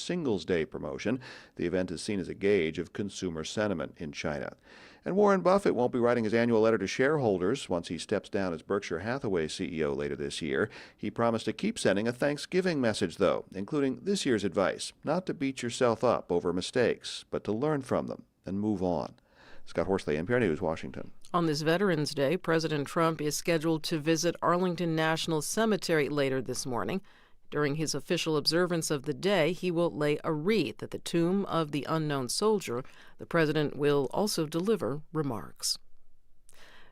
Singles Day promotion. The event is seen as a gauge of consumer sentiment in China. And Warren Buffett won't be writing his annual letter to shareholders once he steps down as Berkshire Hathaway CEO later this year. He promised to keep sending a Thanksgiving message, though, including this year's advice: not to beat yourself up over mistakes, but to learn from them and move on. Scott Horsley, NPR News, Washington. On this Veterans Day, President Trump is scheduled to visit Arlington National Cemetery later this morning. During his official observance of the day, he will lay a wreath at the tomb of the unknown soldier. The president will also deliver remarks.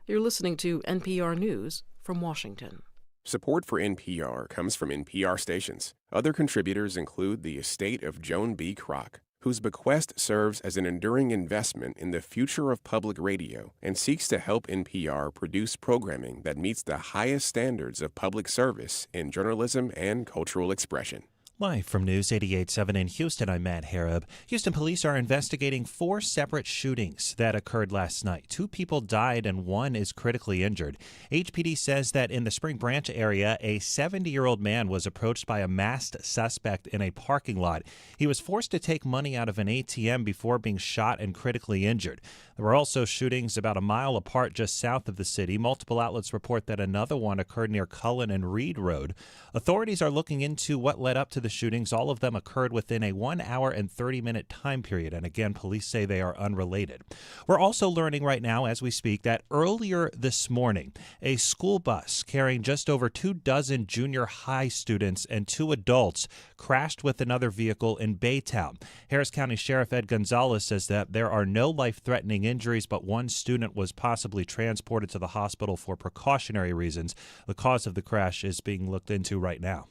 You're listening to NPR News from Washington. Support for NPR comes from NPR stations. Other contributors include the estate of Joan B. Kroc, whose bequest serves as an enduring investment in the future of public radio and seeks to help NPR produce programming that meets the highest standards of public service in journalism and cultural expression. Live from News 88.7 in Houston, I'm Matt Harab. Houston police are investigating 4 separate shootings that occurred last night. 2 people died and 1 is critically injured. HPD says that in the Spring Branch area, a 70-year-old man was approached by a masked suspect in a parking lot. He was forced to take money out of an ATM before being shot and critically injured. There were also shootings about a mile apart just south of the city. Multiple outlets report that another one occurred near Cullen and Reed Road. Authorities are looking into what led up to the shootings. All of them occurred within a 1 hour and 30-minute time period. And again, police say they are unrelated. We're also learning right now as we speak that earlier this morning, a school bus carrying just over 24 junior high students and 2 adults crashed with another vehicle in Baytown. Harris County Sheriff Ed Gonzalez says that there are no life-threatening injuries, but 1 student was possibly transported to the hospital for precautionary reasons. The cause of the crash is being looked into right now.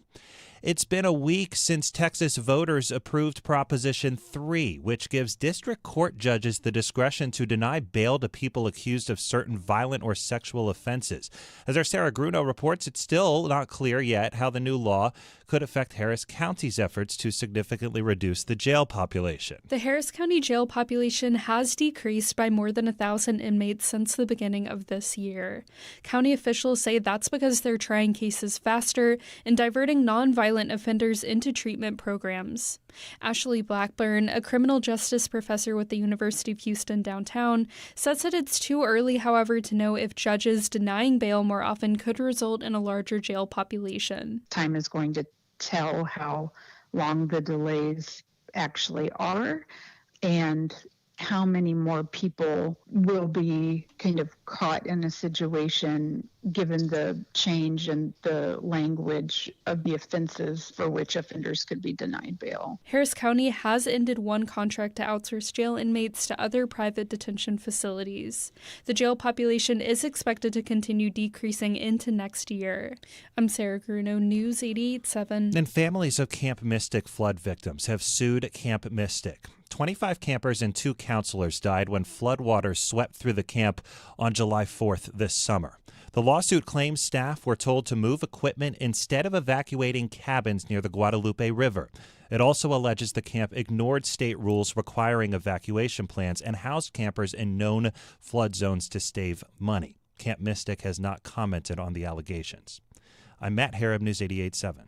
It's been a week since Texas voters approved Proposition 3, which gives district court judges the discretion to deny bail to people accused of certain violent or sexual offenses. As our Sarah Gruno reports, it's still not clear yet how the new law could affect Harris County's efforts to significantly reduce the jail population. The Harris County jail population has decreased by more than 1,000 inmates since the beginning of this year. County officials say that's because they're trying cases faster and diverting nonviolent offenders into treatment programs. Ashley Blackburn, a criminal justice professor with the University of Houston downtown, says that it's too early, however, to know if judges denying bail more often could result in a larger jail population. Time is going to tell how long the delays actually are and how many more people will be kind of caught in a situation given the change in the language of the offenses for which offenders could be denied bail. Harris County has ended one contract to outsource jail inmates to other private detention facilities. The jail population is expected to continue decreasing into next year. I'm Sarah Gruno, News 88.7. And families of Camp Mystic flood victims have sued Camp Mystic. 25 campers and 2 counselors died when floodwaters swept through the camp on July 4th this summer. The lawsuit claims staff were told to move equipment instead of evacuating cabins near the Guadalupe River. It also alleges the camp ignored state rules requiring evacuation plans and housed campers in known flood zones to save money. Camp Mystic has not commented on the allegations. I'm Matt Harab, News 88.7.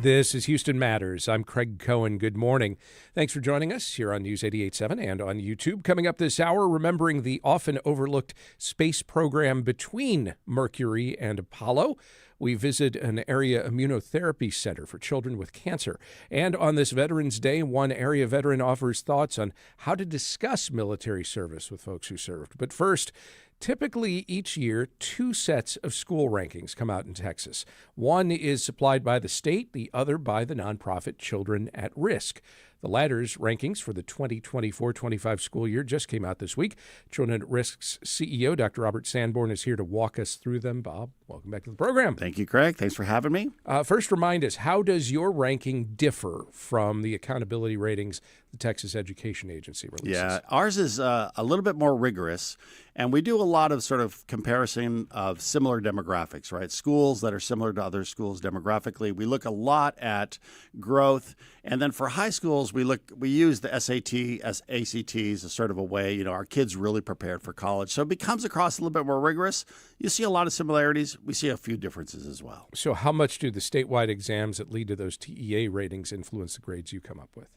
This is Houston Matters. I'm Craig Cohen. Good morning. Thanks for joining us here on News 88.7 and on YouTube. Coming up this hour, remembering the often overlooked space program between Mercury and Apollo. We visit an area immunotherapy center for children with cancer. And on this Veterans Day, one area veteran offers thoughts on how to discuss military service with folks who served. But first, typically each year, 2 sets of school rankings come out in Texas. One is supplied by the state, the other by the nonprofit Children at Risk. The latter's rankings for the 2024-25 school year just came out this week. Children at Risk's CEO, Dr. Robert Sanborn, is here to walk us through them. Bob, welcome back to the program. Thank you, Craig. Thanks for having me. First, remind us, how does your ranking differ from the accountability ratings the Texas Education Agency releases? Yeah, ours is a little bit more rigorous, and we do a lot of sort of comparison of similar demographics, right? Schools that are similar to other schools demographically. We look a lot at growth, and then for high schools, schools, we use the SAT as ACTs as sort of a way, our kids really prepared for college. So it becomes across a little bit more rigorous. You see a lot of similarities. We see a few differences as well. So how much do the statewide exams that lead to those TEA ratings influence the grades you come up with?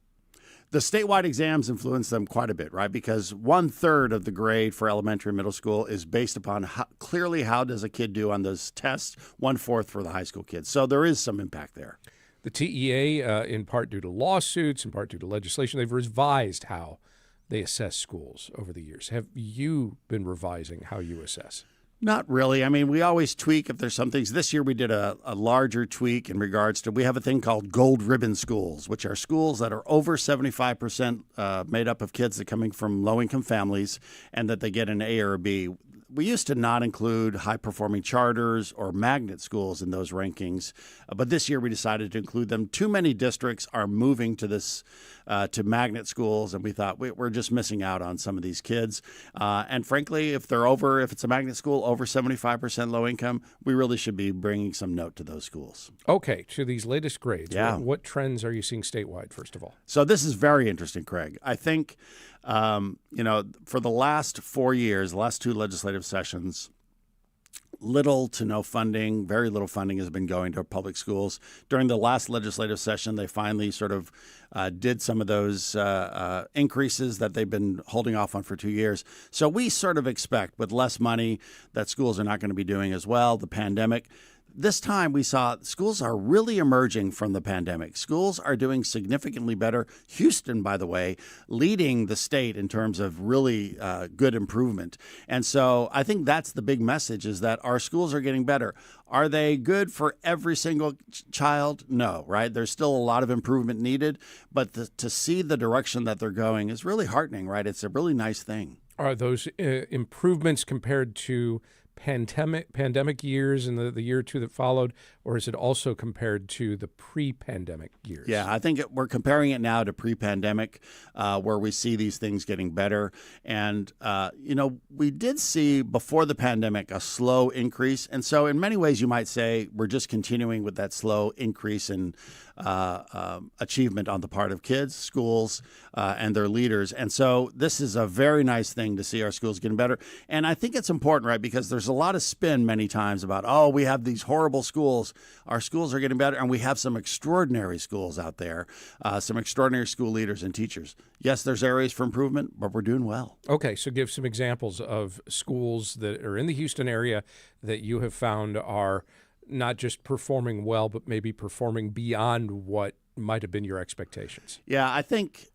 The statewide exams influence them quite a bit, right? Because 1/3 of the grade for elementary and middle school is based upon how does a kid do on those tests, 1/4 for the high school kids. So there is some impact there. The TEA, in part due to lawsuits, in part due to legislation, they've revised how they assess schools over the years. Have you been revising how you assess? Not really. I mean, we always tweak if there's some things. This year we did a larger tweak in regards to, we have a thing called gold ribbon schools, which are schools that are over 75% made up of kids that are coming from low-income families and that they get an A or a B. We used to not include high-performing charters or magnet schools in those rankings, but this year we decided to include them. Too many districts are moving to this to magnet schools, and we thought we're just missing out on some of these kids. And frankly, if it's a magnet school over 75% low income, we really should be bringing some note to those schools. Okay, to these latest grades, yeah. What trends are you seeing statewide, first of all? So this is very interesting, Craig. I think for the last 4 years, the last 2 legislative sessions, little to no funding, very little funding has been going to public schools. During the last legislative session, they finally sort of did some of those increases that they've been holding off on for 2 years. So we sort of expect with less money that schools are not going to be doing as well. The pandemic. This time we saw schools are really emerging from the pandemic. Schools are doing significantly better. Houston, by the way, leading the state in terms of really good improvement. And so I think that's the big message, is that our schools are getting better. Are they good for every single child? No, right? There's still a lot of improvement needed. But to see the direction that they're going is really heartening, right? It's a really nice thing. Are those improvements compared to pandemic years and the year or two that followed, or is it also compared to the pre-pandemic years? Yeah, I think we're comparing it now to pre-pandemic, where we see these things getting better. And, we did see before the pandemic a slow increase. And so in many ways, you might say we're just continuing with that slow increase in achievement on the part of kids, schools, and their leaders. And so this is a very nice thing to see our schools getting better. And I think it's important, right, because there's a lot of spin many times about, we have these horrible schools. Our schools are getting better, and we have some extraordinary schools out there, some extraordinary school leaders and teachers. Yes, there's areas for improvement, but we're doing well. Okay, so give some examples of schools that are in the Houston area that you have found are not just performing well, but maybe performing beyond what might have been your expectations. Yeah, I think,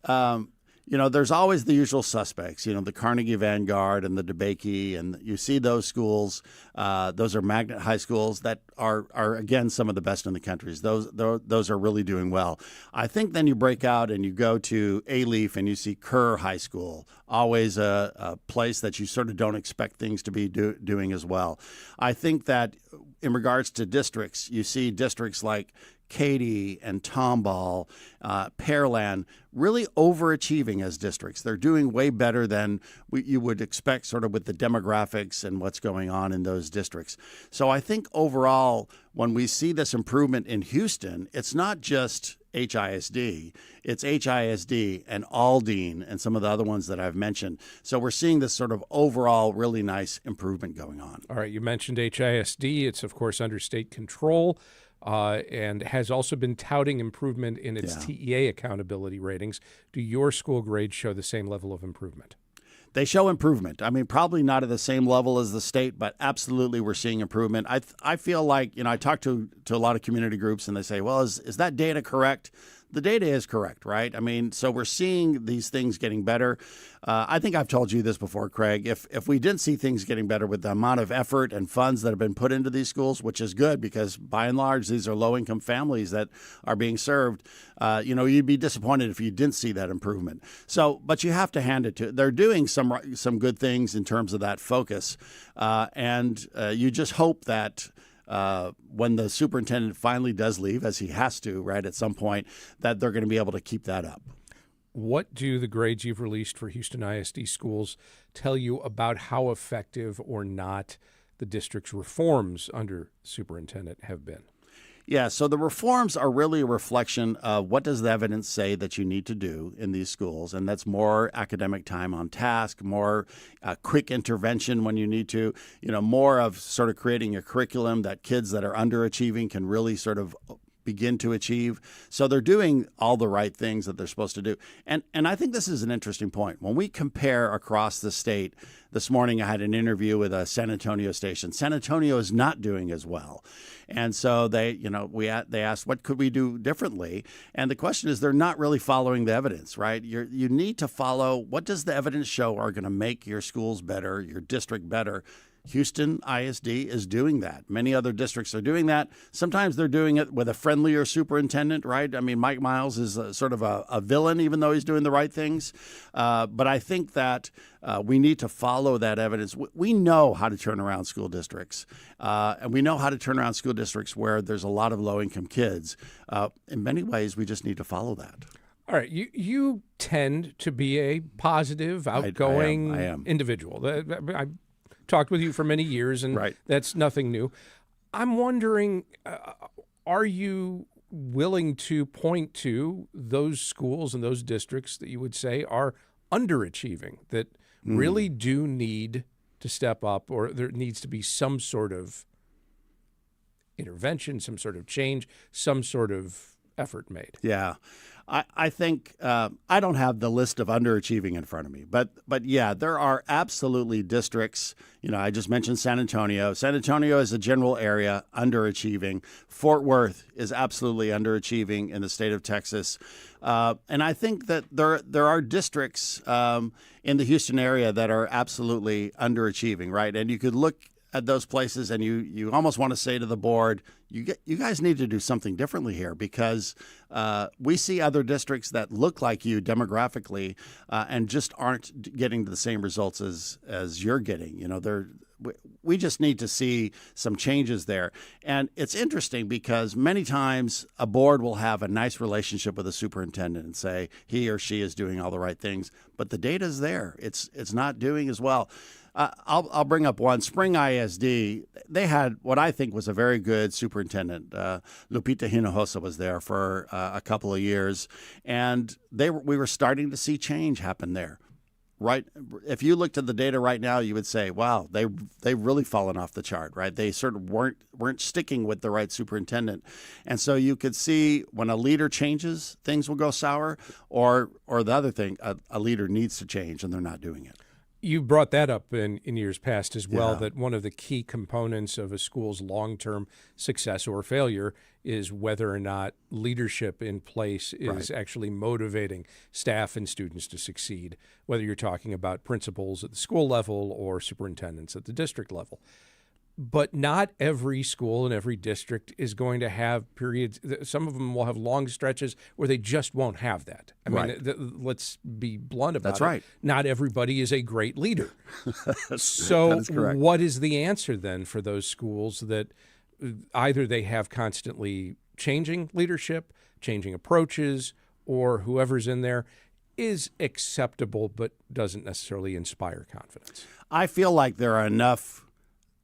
there's always the usual suspects, the Carnegie Vanguard and the DeBakey, and you see those schools. Those are magnet high schools that are again, some of the best in the country. Those are really doing well. I think then you break out and you go to A-Leaf and you see Kerr High School, always a place that you sort of don't expect things to be doing as well. I think that in regards to districts, you see districts like Katy and Tomball, Pearland, really overachieving as districts. They're doing way better than you would expect sort of with the demographics and what's going on in those districts. So I think overall, when we see this improvement in Houston, it's not just HISD, it's HISD and Aldine and some of the other ones that I've mentioned. So we're seeing this sort of overall really nice improvement going on. All right, you mentioned HISD. It's, of course, under state control. And has also been touting improvement in its TEA accountability ratings. Do your school grades show the same level of improvement? They show improvement. I mean, probably not at the same level as the state, but absolutely we're seeing improvement. I feel like, I talk to a lot of community groups and they say, well, is that data correct? The data is correct, right? I mean, so we're seeing these things getting better. I think I've told you this before, Craig. If we didn't see things getting better with the amount of effort and funds that have been put into these schools, which is good because by and large, these are low-income families that are being served, you'd be disappointed if you didn't see that improvement. So, but you have to hand it to, they're doing some good things in terms of that focus. And you just hope that when the superintendent finally does leave, as he has to, right, at some point, that they're going to be able to keep that up. What do the grades you've released for Houston ISD schools tell you about how effective or not the district's reforms under superintendent have been? Yeah, so the reforms are really a reflection of what does the evidence say that you need to do in these schools, and that's more academic time on task, more quick intervention when you need to, more of sort of creating a curriculum that kids that are underachieving can really sort of begin to achieve. So they're doing all the right things that they're supposed to do. And I think this is an interesting point. When we compare across the state, this morning I had an interview with a San Antonio station. San Antonio is not doing as well. And so they asked, what could we do differently? And the question is, they're not really following the evidence, right? You need to follow, what does the evidence show are going to make your schools better, your district better? Houston ISD is doing that. Many other districts are doing that. Sometimes they're doing it with a friendlier superintendent, right? I mean, Mike Miles is sort of a villain, even though he's doing the right things. But I think that we need to follow that evidence. We know how to turn around school districts, and we know how to turn around school districts where there's a lot of low-income kids. In many ways, we just need to follow that. All right, you tend to be a positive, outgoing I am. individual. I talked with you for many years, and Right. That's nothing new. I'm wondering, are you willing to point to those schools and those districts that you would say are underachieving, that really do need to step up, or there needs to be some sort of intervention, some sort of change, some sort of effort made? Yeah. I think I don't have the list of underachieving in front of me, but yeah, there are absolutely districts. I just mentioned San Antonio. San Antonio is a general area underachieving. Fort Worth is absolutely underachieving in the state of Texas, and I think that there are districts in the Houston area that are absolutely underachieving, right? And you could look at those places and you almost want to say to the board, you guys need to do something differently here, because we see other districts that look like you demographically and just aren't getting the same results as you're getting. We just need to see some changes there. And it's interesting because many times a board will have a nice relationship with a superintendent and say he or she is doing all the right things, but the data's there. It's not doing as well. I'll bring up one. Spring ISD, they had what I think was a very good superintendent. Lupita Hinojosa was there for a couple of years, and we were starting to see change happen there. Right, if you looked at the data right now, you would say, "Wow, they've really fallen off the chart." Right, they sort of weren't sticking with the right superintendent, and so you could see when a leader changes, things will go sour, or the other thing, a leader needs to change, and they're not doing it. You brought that up in years past as well, Yeah. that one of the key components of a school's long-term success or failure is whether or not leadership in place is actually motivating staff and students to succeed, whether you're talking about principals at the school level or superintendents at the district level. But not every school in every district is going to have periods. Some of them will have long stretches where they just won't have that. I mean, let's be blunt about it. That's right. Not everybody is a great leader. That So is correct. what is the answer then for those schools that either they have constantly changing leadership, changing approaches, or whoever's in there is acceptable but doesn't necessarily inspire confidence? I feel like there are enough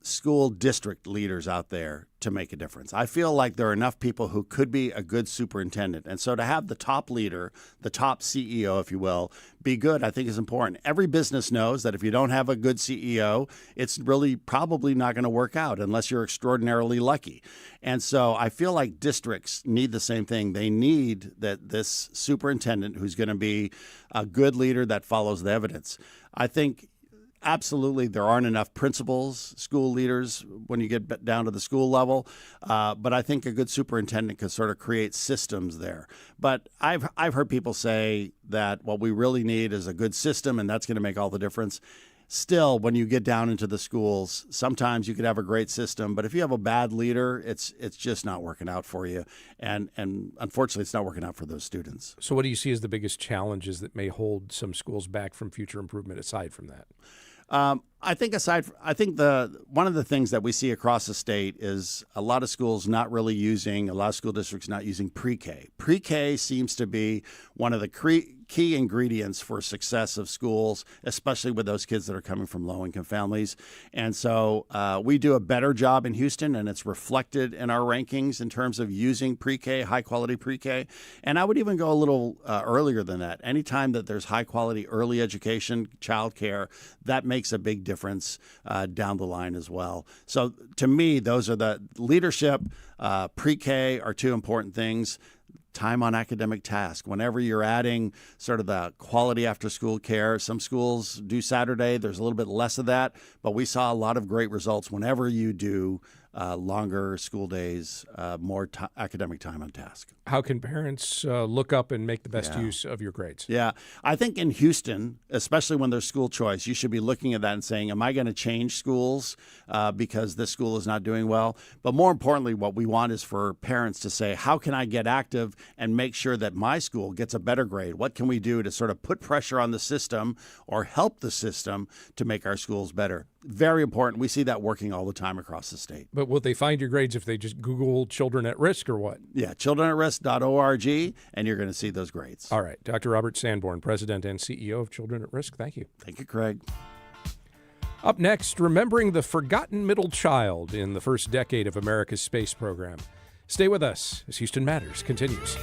school district leaders out there to make a difference. I feel like there are enough people who could be a good superintendent. And so to have the top leader, the top CEO, if you will, be good, I think is important. Every business knows that if you don't have a good CEO, it's really probably not going to work out unless you're extraordinarily lucky. And so I feel like districts need the same thing. They need this superintendent who's going to be a good leader that follows the evidence. I think absolutely, there aren't enough principals, school leaders when you get down to the school level. But I think a good superintendent could sort of create systems there. But I've heard people say that what we really need is a good system, and that's going to make all the difference. Still, when you get down into the schools, sometimes you could have a great system, but if you have a bad leader, it's just not working out for you. And unfortunately, it's not working out for those students. So what do you see as the biggest challenges that may hold some schools back from future improvement aside from that? I think one of the things that we see across the state is a lot of school districts not using pre-K. Pre-K seems to be one of the key ingredients for success of schools, especially with those kids that are coming from low-income families. And so we do a better job in Houston, and it's reflected in our rankings in terms of using pre-K, high-quality pre-K. And I would even go a little earlier than that. Anytime that there's high-quality early education, childcare, that makes a big difference down the line as well. So to me, those are the leadership, pre-K are two important things. Time on academic task. Whenever you're adding sort of the quality after school care, some schools do Saturday. There's a little bit less of that, but we saw a lot of great results whenever you do longer school days, more academic time on task. How can parents look up and make the best use of your grades? Yeah, I think in Houston, especially when there's school choice, you should be looking at that and saying, am I going to change schools because this school is not doing well? But more importantly, what we want is for parents to say, how can I get active and make sure that my school gets a better grade? What can we do to sort of put pressure on the system or help the system to make our schools better? Very important. We see that working all the time across the state. But will they find your grades if they just Google children at risk or what? Yeah, childrenatrisk.org, and you're going to see those grades. All right. Dr. Robert Sanborn, President and CEO of Children at Risk. Thank you. Thank you, Craig. Up next, remembering the forgotten middle child in the first decade of America's space program. Stay with us as Houston Matters continues.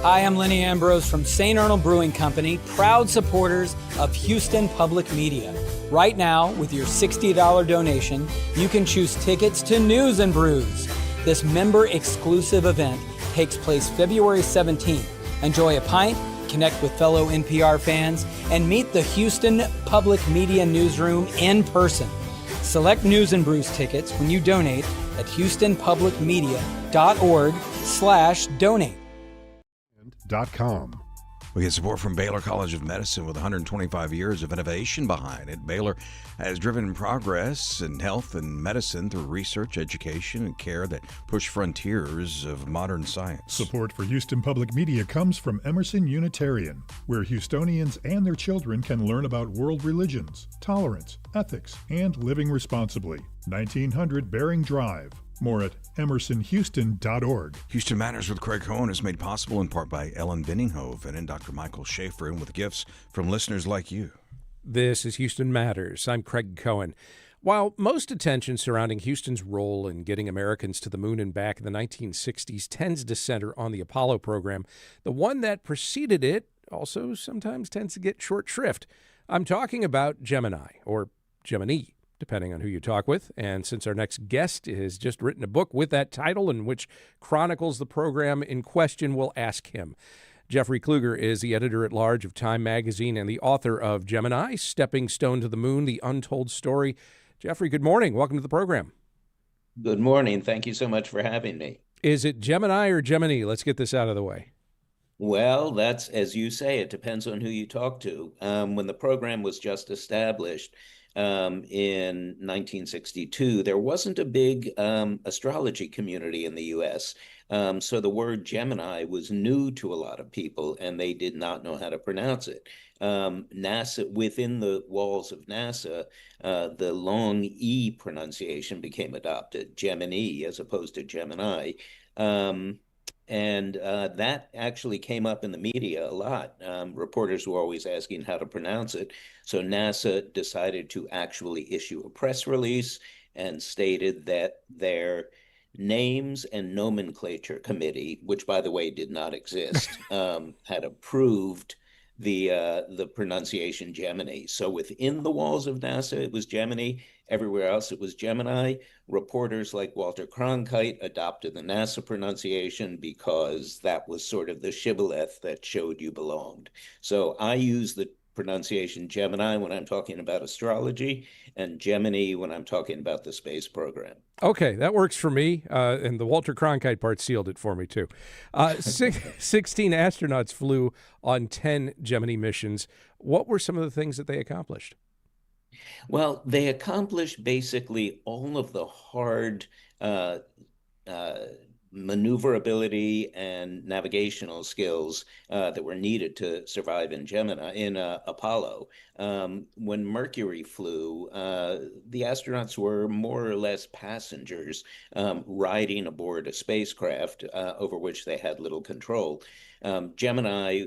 Hi, I'm Lenny Ambrose from St. Arnold Brewing Company, proud supporters of Houston Public Media. Right now, with your $60 donation, you can choose tickets to News and Brews. This member-exclusive event takes place February 17th. Enjoy a pint, connect with fellow NPR fans, and meet the Houston Public Media newsroom in person. Select News and Brews tickets when you donate at houstonpublicmedia.org/donate. We get support from Baylor College of Medicine with 125 years of innovation behind it. Baylor has driven progress in health and medicine through research, education, and care that push frontiers of modern science. Support for Houston Public Media comes from Emerson Unitarian, where Houstonians and their children can learn about world religions, tolerance, ethics, and living responsibly. 1900 Bering Drive. More at emersonhouston.org. Houston Matters with Craig Cohen is made possible in part by Ellen Benninghoven and Dr. Michael Schaefer, and with gifts from listeners like you. This is Houston Matters. I'm Craig Cohen. While most attention surrounding Houston's role in getting Americans to the moon and back in the 1960s tends to center on the Apollo program, the one that preceded it also sometimes tends to get short shrift. I'm talking about Gemini, or Gemini, depending on who you talk with. And since our next guest has just written a book with that title in which chronicles the program in question, we'll ask him. Jeffrey Kluger is the editor-at-large of Time magazine and the author of Gemini, Stepping Stone to the Moon, The Untold Story. Jeffrey, good morning. Welcome to the program. Good morning. Thank you so much for having me. Is it Gemini or Gemini? Let's get this out of the way. Well, that's, as you say, it depends on who you talk to. When the program was just established, in 1962, there wasn't a big astrology community in the U.S. So the word Gemini was new to a lot of people, and they did not know how to pronounce it. NASA, within the walls of NASA, the long E pronunciation became adopted, Gemini, as opposed to Gemini. And that actually came up in the media a lot. Reporters were always asking how to pronounce it. So NASA decided to actually issue a press release and stated that their Names and Nomenclature Committee, which, by the way, did not exist, had approved the pronunciation Gemini. So within the walls of NASA, it was Gemini. Everywhere else, it was Gemini. Reporters like Walter Cronkite adopted the NASA pronunciation because that was sort of the shibboleth that showed you belonged. So I use the pronunciation Gemini when I'm talking about astrology, and Gemini when I'm talking about the space program. Okay, that works for me, and the Walter Cronkite part sealed it for me, too. 16 astronauts flew on 10 Gemini missions. What were some of the things that they accomplished? Well, they accomplished basically all of the hard maneuverability and navigational skills that were needed to survive in Apollo. When Mercury flew, the astronauts were more or less passengers riding aboard a spacecraft over which they had little control. Gemini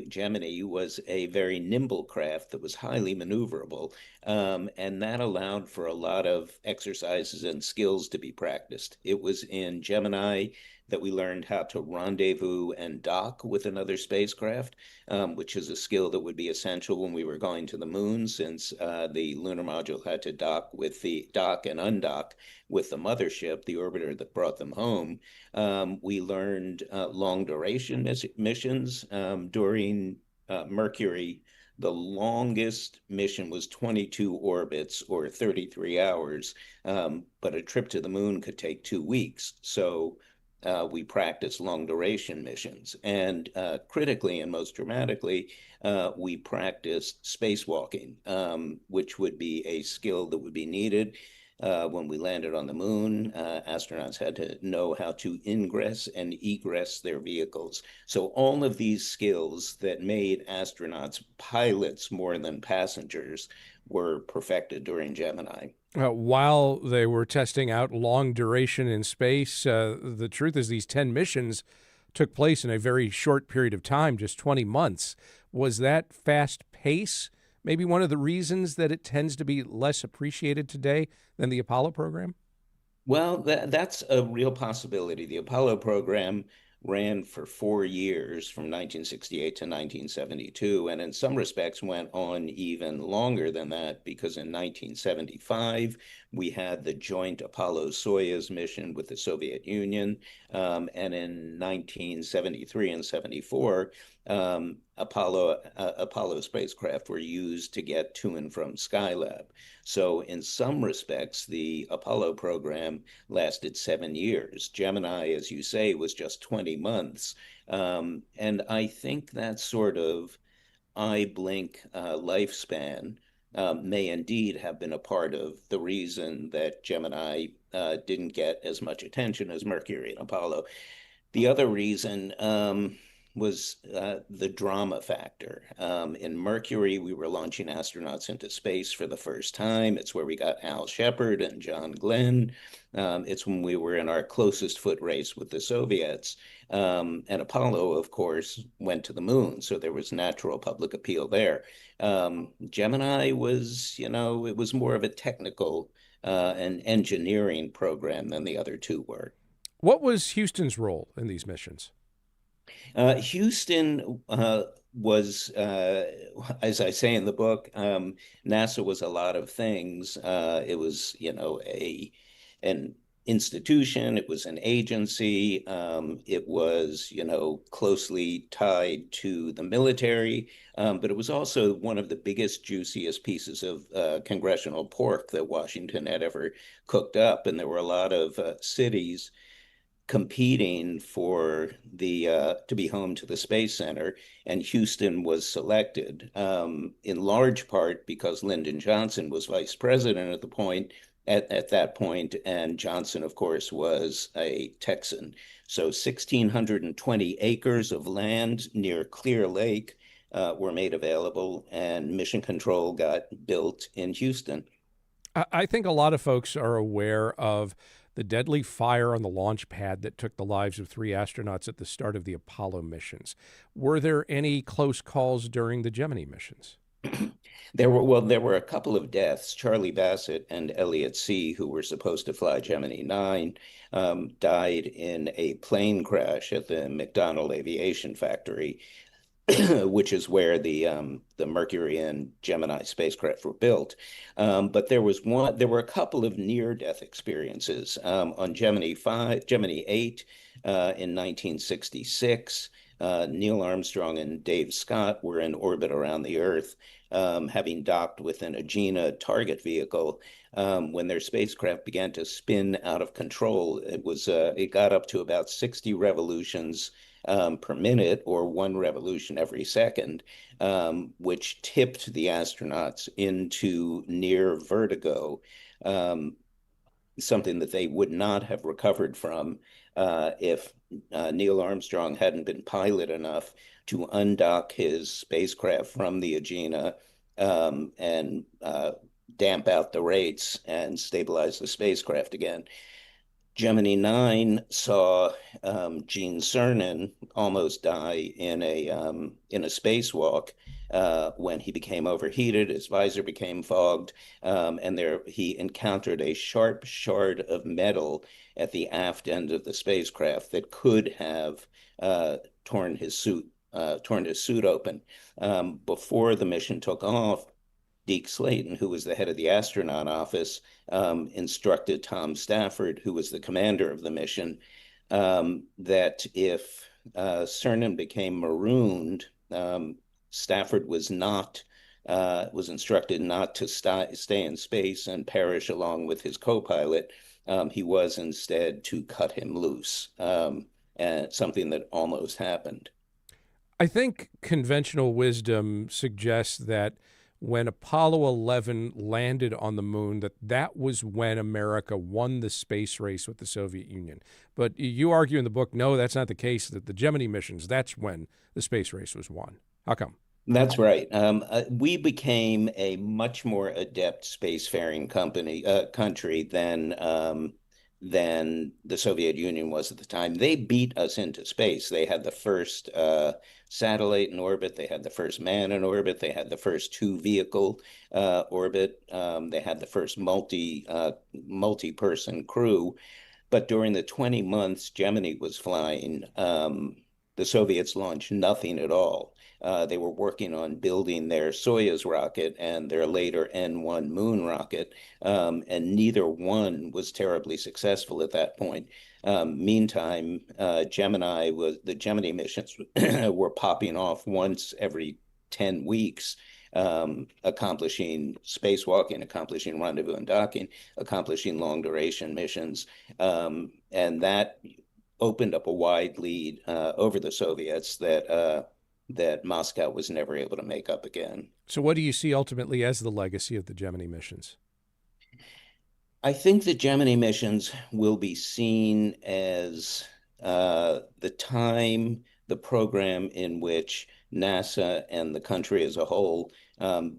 was a very nimble craft that was highly maneuverable, and that allowed for a lot of exercises and skills to be practiced. It was in Gemini that we learned how to rendezvous and dock with another spacecraft, which is a skill that would be essential when we were going to the moon, since the lunar module had to dock and undock with the mothership, the orbiter that brought them home. We learned long duration missions during Mercury. The longest mission was 22 orbits or 33 hours, but a trip to the moon could take 2 weeks. So we practiced long duration missions. And critically and most dramatically, we practiced spacewalking, which would be a skill that would be needed. When we landed on the moon, astronauts had to know how to ingress and egress their vehicles. So all of these skills that made astronauts pilots more than passengers were perfected during Gemini. While they were testing out long duration in space, the truth is these 10 missions took place in a very short period of time, just 20 months. Was that fast pace maybe one of the reasons that it tends to be less appreciated today than the Apollo program? Well, that's a real possibility. The Apollo program ran for 4 years from 1968 to 1972, and in some respects went on even longer than that, because in 1975, we had the joint Apollo-Soyuz mission with the Soviet Union, and in 1973 and 74, Apollo spacecraft were used to get to and from Skylab. So in some respects, the Apollo program lasted 7 years. Gemini, as you say, was just 20 months. And I think that sort of eye blink lifespan may indeed have been a part of the reason that Gemini didn't get as much attention as Mercury and Apollo. The other reason was the drama factor. In Mercury, we were launching astronauts into space for the first time. It's where we got Al Shepard and John Glenn. It's when we were in our closest foot race with the Soviets. And Apollo, of course, went to the moon, so there was natural public appeal there. Gemini was, it was more of a technical and engineering program than the other two were. What was Houston's role in these missions? Houston was, as I say in the book, NASA was a lot of things. It was, an institution. It was an agency. It was, closely tied to the military. But it was also one of the biggest, juiciest pieces of congressional pork that Washington had ever cooked up. And there were a lot of cities competing for to be home to the Space Center, and Houston was selected in large part because Lyndon Johnson was vice president at that point, and Johnson, of course, was a Texan. So 1,620 acres of land near Clear Lake were made available, and Mission Control got built in Houston. I think a lot of folks are aware of the deadly fire on the launch pad that took the lives of 3 astronauts at the start of the Apollo missions. Were there any close calls during the Gemini missions? There were a couple of deaths. Charlie Bassett and Elliot See, who were supposed to fly Gemini 9, died in a plane crash at the McDonnell Aviation Factory, which is where the Mercury and Gemini spacecraft were built. But there were a couple of near-death experiences on Gemini 8 in 1966. Neil Armstrong and Dave Scott were in orbit around the Earth, having docked with an Agena target vehicle. When their spacecraft began to spin out of control, it got up to about 60 revolutions per minute, or 1 revolution every second, which tipped the astronauts into near vertigo, something that they would not have recovered from if Neil Armstrong hadn't been pilot enough to undock his spacecraft from the Agena and damp out the rates and stabilize the spacecraft again. Gemini 9 saw Gene Cernan almost die in a spacewalk when he became overheated, his visor became fogged, and he encountered a sharp shard of metal at the aft end of the spacecraft that could have torn his suit open. Before the mission took off, Deke Slayton, who was the head of the astronaut office, instructed Tom Stafford, who was the commander of the mission, that if Cernan became marooned, Stafford was instructed not to stay in space and perish along with his co-pilot. He was instead to cut him loose, and something that almost happened. I think conventional wisdom suggests that when Apollo 11 landed on the moon, that was when America won the space race with the Soviet Union. But you argue in the book, no, that's not the case, that the Gemini missions, that's when the space race was won. How come? That's right. We became a much more adept spacefaring country than the Soviet Union was at the time. They beat us into space. They had the first satellite in orbit. They had the first man in orbit. They had the first two-vehicle orbit. They had the first multi-person crew. But during the 20 months Gemini was flying, the Soviets launched nothing at all. They were working on building their Soyuz rocket and their later N-1 moon rocket, and neither one was terribly successful at that point. Meantime, the Gemini missions were popping off once every 10 weeks, accomplishing spacewalking, accomplishing rendezvous and docking, accomplishing long-duration missions, and that opened up a wide lead over the Soviets that Moscow was never able to make up again. So what do you see ultimately as the legacy of the Gemini missions? I think the Gemini missions will be seen as the program in which NASA and the country as a whole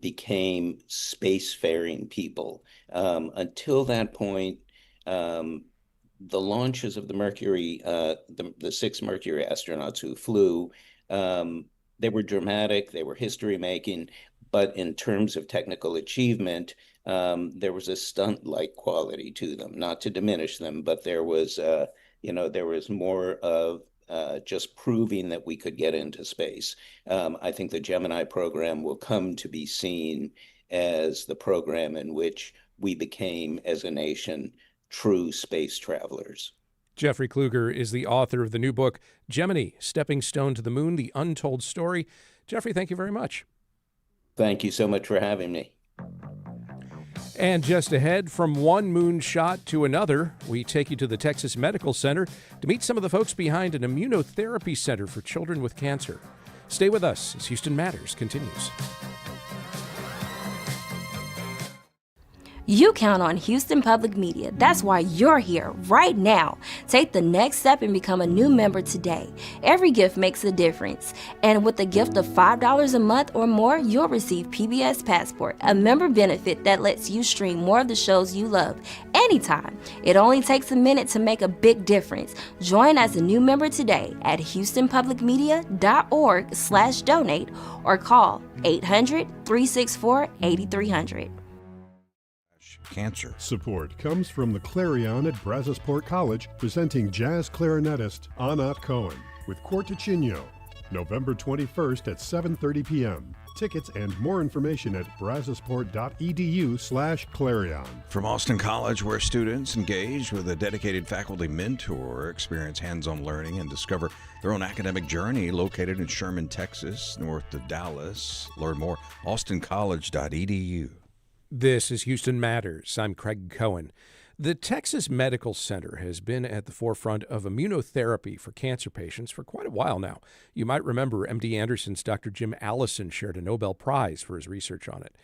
became spacefaring people. Until that point, the launches of the Mercury, the 6 Mercury astronauts who flew, they were dramatic, they were history-making, but in terms of technical achievement, there was a stunt-like quality to them. Not to diminish them, but there was more of just proving that we could get into space. I think the Gemini program will come to be seen as the program in which we became, as a nation, true space travelers. Jeffrey Kluger is the author of the new book, Gemini, Stepping Stone to the Moon, The Untold Story. Jeffrey, thank you very much. Thank you so much for having me. And just ahead, from one moonshot to another, we take you to the Texas Medical Center to meet some of the folks behind an immunotherapy center for children with cancer. Stay with us as Houston Matters continues. You count on Houston Public Media. That's why you're here right now. Take the next step and become a new member today. Every gift makes a difference. And with a gift of $5 a month or more, you'll receive PBS Passport, a member benefit that lets you stream more of the shows you love anytime. It only takes a minute to make a big difference. Join as a new member today at houstonpublicmedia.org/donate or call 800-364-8300. Cancer. Support comes from the Clarion at Brazosport College, presenting jazz clarinetist Anat Cohen with Cortocchino, November 21st at 7:30 p.m. Tickets and more information at brazosport.edu/Clarion. From Austin College, where students engaged with a dedicated faculty mentor experience hands-on learning and discover their own academic journey, located in Sherman, Texas, north of Dallas. Learn more, austincollege.edu. This is Houston Matters. I'm Craig Cohen. The Texas Medical Center has been at the forefront of immunotherapy for cancer patients for quite a while now. You might remember MD Anderson's Dr. Jim Allison shared a Nobel Prize for his research on it.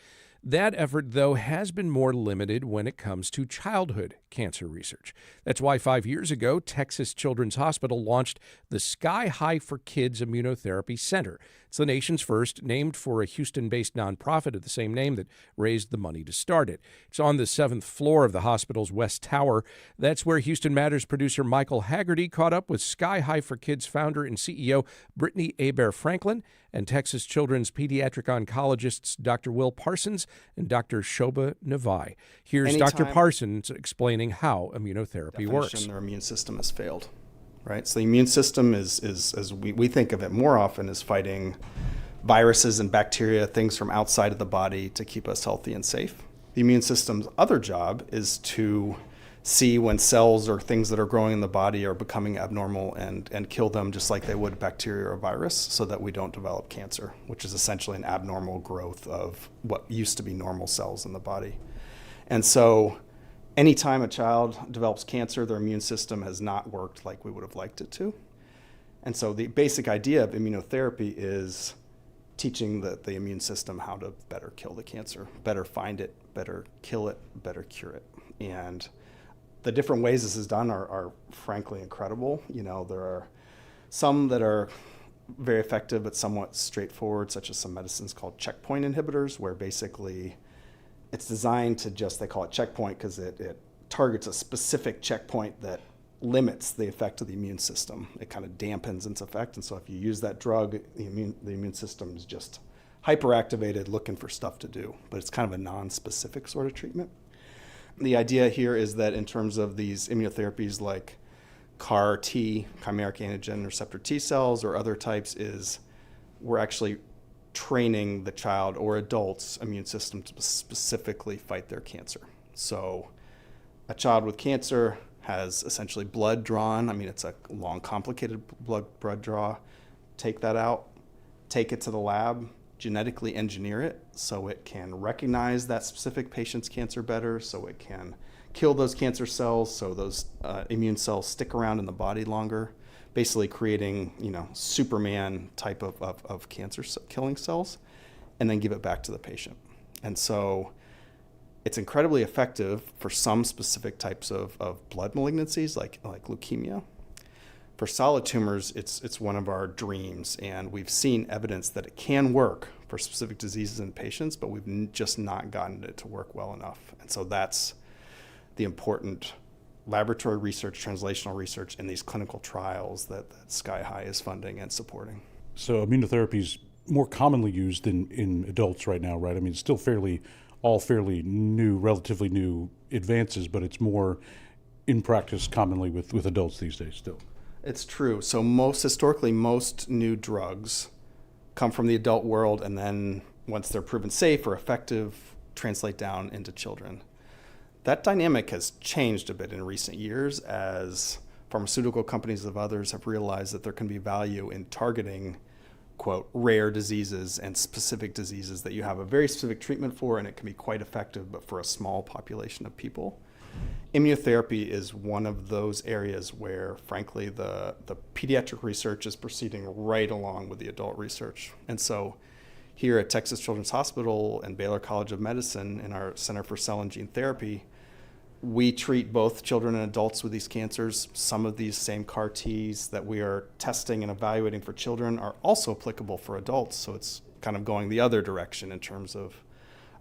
That effort, though, has been more limited when it comes to childhood cancer research. That's why 5 years ago, Texas Children's Hospital launched the Sky High for Kids Immunotherapy Center. It's the nation's first, named for a Houston-based nonprofit of the same name that raised the money to start it. It's on the 7th floor of the hospital's West Tower. That's where Houston Matters producer Michael Haggerty caught up with Sky High for Kids founder and CEO Brittany Hebert-Franklin and Texas Children's pediatric oncologists Dr. Will Parsons and Dr. Shobha Navai. Here's Dr. Parsons explaining how immunotherapy works. Their immune system has failed, right? So the immune system is as we think of it more often, is fighting viruses and bacteria, things from outside of the body to keep us healthy and safe. The immune system's other job is to see when cells or things that are growing in the body are becoming abnormal and kill them just like they would bacteria or a virus, so that we don't develop cancer, which is essentially an abnormal growth of what used to be normal cells in the body. And so anytime a child develops cancer, their immune system has not worked like we would have liked it to. And so the basic idea of immunotherapy is teaching the immune system how to better kill the cancer, better find it, better kill it, better cure it. And the different ways this is done are frankly incredible. You know, there are some that are very effective but somewhat straightforward, such as some medicines called checkpoint inhibitors, where basically it's designed to just, they call it checkpoint because it targets a specific checkpoint that limits the effect of the immune system. It kind of dampens its effect. And so if you use that drug, the immune system is just hyperactivated, looking for stuff to do. But it's kind of a non-specific sort of treatment. The idea here is that in terms of these immunotherapies like CAR-T, chimeric antigen receptor T cells, or other types, is we're actually training the child or adult's immune system to specifically fight their cancer. So a child with cancer has essentially blood drawn. I mean, it's a long, complicated blood draw. Take that out, take it to the lab, genetically engineer it so it can recognize that specific patient's cancer better, so it can kill those cancer cells, so those immune cells stick around in the body longer, basically creating, you know, Superman type of cancer killing cells, and then give it back to the patient. And so it's incredibly effective for some specific types of blood malignancies like leukemia. For solid tumors, it's one of our dreams, and we've seen evidence that it can work for specific diseases in patients, but we've just not gotten it to work well enough. And so that's the important laboratory research, translational research in these clinical trials that Sky High is funding and supporting. So immunotherapy is more commonly used in adults right now, right? I mean, it's still fairly new, relatively new advances, but it's more in practice commonly with adults these days still. It's true. So historically, most new drugs come from the adult world, and then once they're proven safe or effective, translate down into children. That dynamic has changed a bit in recent years as pharmaceutical companies and others have realized that there can be value in targeting, quote, rare diseases and specific diseases that you have a very specific treatment for, and it can be quite effective, but for a small population of people. Immunotherapy is one of those areas where, frankly, the pediatric research is proceeding right along with the adult research. And so here at Texas Children's Hospital and Baylor College of Medicine in our Center for Cell and Gene Therapy, we treat both children and adults with these cancers. Some of these same CAR-Ts that we are testing and evaluating for children are also applicable for adults. So it's kind of going the other direction in terms of